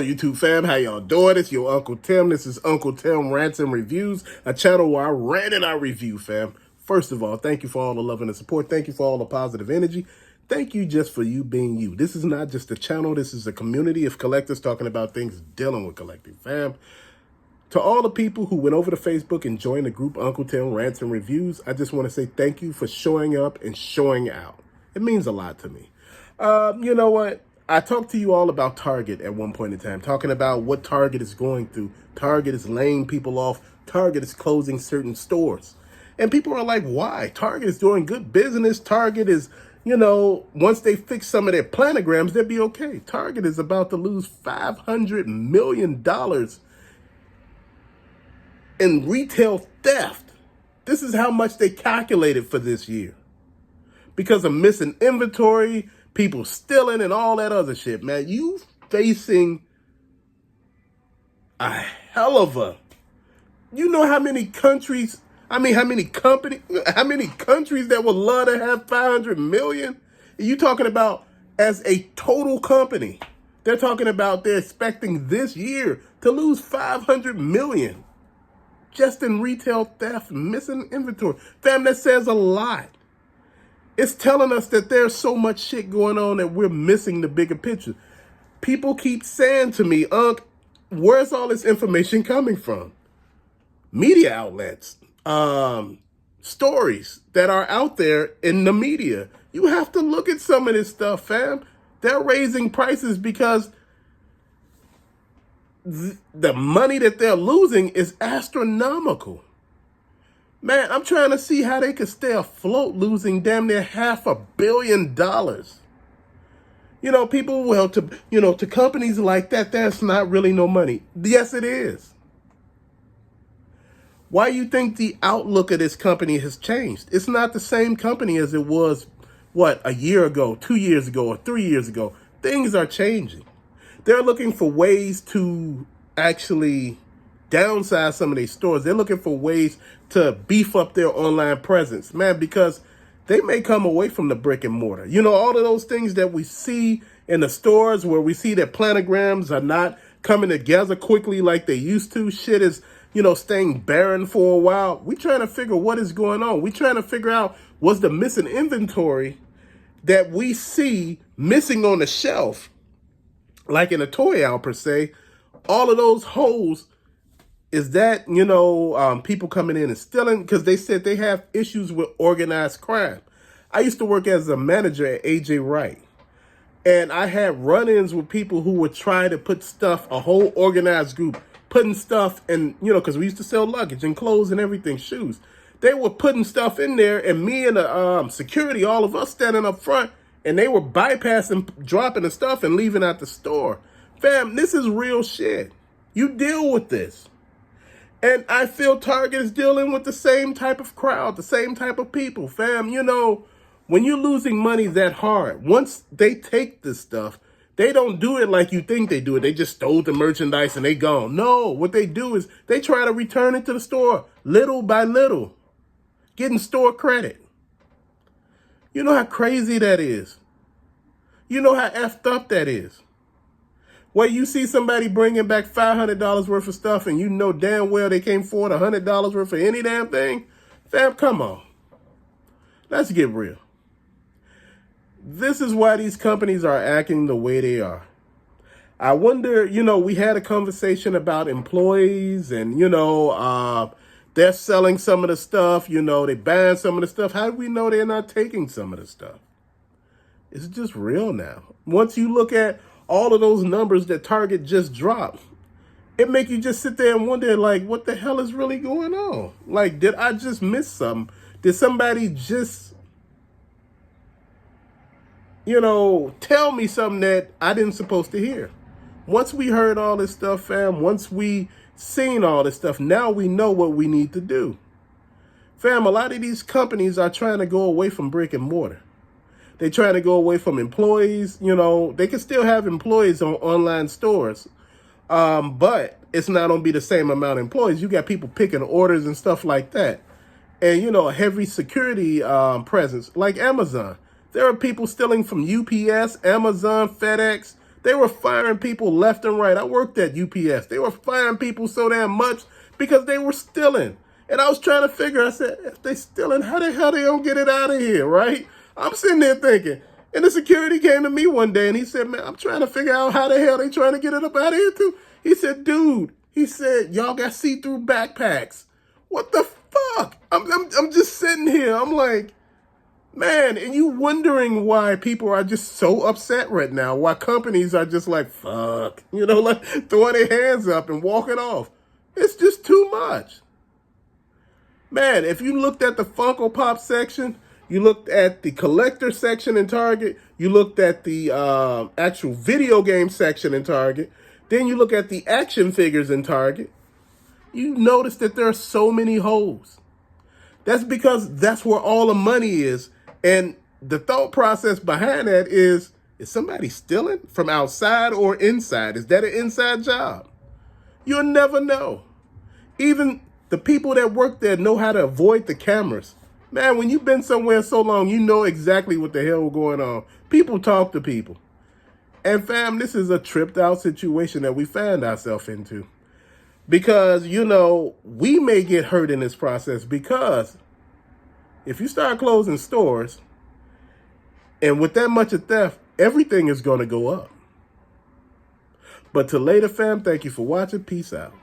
YouTube fam, how y'all doing? It's your Uncle Tim. This is Uncle Tim Rants and Reviews, a channel where I rant and I review, fam. First of all, thank you for all the love and the support. Thank you for all the positive energy. Thank you just for you being you. This is not just a channel. This is a community of collectors talking about things dealing with collecting, fam. To all the people who went over to Facebook and joined the group Uncle Tim Rants and Reviews, I just want to say thank you for showing up and showing out. It means a lot to me. You know what? I talked to you all about Target at one point in time, talking about what Target is going through. Target is laying people off. Target is closing certain stores. And people are like, why? Target is doing good business. Target is, once they fix some of their planograms, they'll be okay. Target is about to lose $500 million in retail theft. This is how much they calculated for this year. Because of missing inventory, people stealing and all that other shit, man. You facing a hell of a, how many countries that would love to have 500 million? You talking about as a total company. They're talking about they're expecting this year to lose 500 million just in retail theft, missing inventory. Fam, that says a lot. It's telling us that there's so much shit going on that we're missing the bigger picture. People keep saying to me, Unc, where's all this information coming from? Media outlets, stories that are out there in the media. You have to look at some of this stuff, fam. They're raising prices because the money that they're losing is astronomical. Man, I'm trying to see how they could stay afloat losing damn near $500 million. People will to companies like that, that's not really no money. Yes, it is. Why you think the outlook of this company has changed? It's not the same company as it was, a year ago, 2 years ago, or 3 years ago. Things are changing. They're looking for ways to actually downsize some of these stores. They're looking for ways to beef up their online presence, man, because they may come away from the brick and mortar. All of those things that we see in the stores where we see that planograms are not coming together quickly like they used to. Shit is, staying barren for a while. We trying to figure what is going on. We trying to figure out what's the missing inventory that we see missing on the shelf, like in a toy aisle per se. All of those holes. Is that, people coming in and stealing? Because they said they have issues with organized crime. I used to work as a manager at AJ Wright. And I had run-ins with people who would try to put stuff, a whole organized group, putting stuff in, because we used to sell luggage and clothes and everything, shoes. They were putting stuff in there, and me and the security, all of us standing up front, and they were bypassing, dropping the stuff and leaving out the store. Fam, this is real shit. You deal with this. And I feel Target is dealing with the same type of crowd, the same type of people. Fam, when you're losing money that hard, once they take this stuff, they don't do it like you think they do it. They just stole the merchandise and they gone. No, what they do is they try to return it to the store little by little, getting store credit. You know how crazy that is. You know how effed up that is. Where you see somebody bringing back $500 worth of stuff and you know damn well they can't afford $100 worth of any damn thing. Fam, come on. Let's get real. This is why these companies are acting the way they are. I wonder, we had a conversation about employees and, they're selling some of the stuff, they buying some of the stuff. How do we know they're not taking some of the stuff? It's just real now. Once you look at all of those numbers that Target just dropped, it make you just sit there and wonder, like, what the hell is really going on? Like, did I just miss something? Did somebody just, tell me something that I didn't supposed to hear? Once we heard all this stuff, fam, once we seen all this stuff, now we know what we need to do. Fam, a lot of these companies are trying to go away from brick and mortar. They trying to go away from employees. They can still have employees on online stores, but it's not going to be the same amount of employees. You got people picking orders and stuff like that. And, a heavy security presence like Amazon. There are people stealing from UPS, Amazon, FedEx. They were firing people left and right. I worked at UPS. They were firing people so damn much because they were stealing. And I was trying to figure, I said, if they stealing, how the hell they don't get it out of here, right? I'm sitting there thinking, and the security came to me one day and he said, man, I'm trying to figure out how the hell they trying to get it up out of here too. He said, dude, he said, y'all got see-through backpacks. What the fuck? I'm just sitting here. I'm like, man, and you wondering why people are just so upset right now, why companies are just like, fuck, like throwing their hands up and walking off. It's just too much. Man, if you looked at the Funko Pop section, you looked at the collector section in Target, you looked at the actual video game section in Target, then you look at the action figures in Target, you notice that there are so many holes. That's because that's where all the money is. And the thought process behind that is somebody stealing from outside or inside? Is that an inside job? You'll never know. Even the people that work there know how to avoid the cameras. Man, when you've been somewhere so long, you know exactly what the hell is going on. People talk to people. And fam, this is a tripped out situation that we find ourselves into. Because, we may get hurt in this process because if you start closing stores and with that much of theft, everything is going to go up. But till later, fam, thank you for watching. Peace out.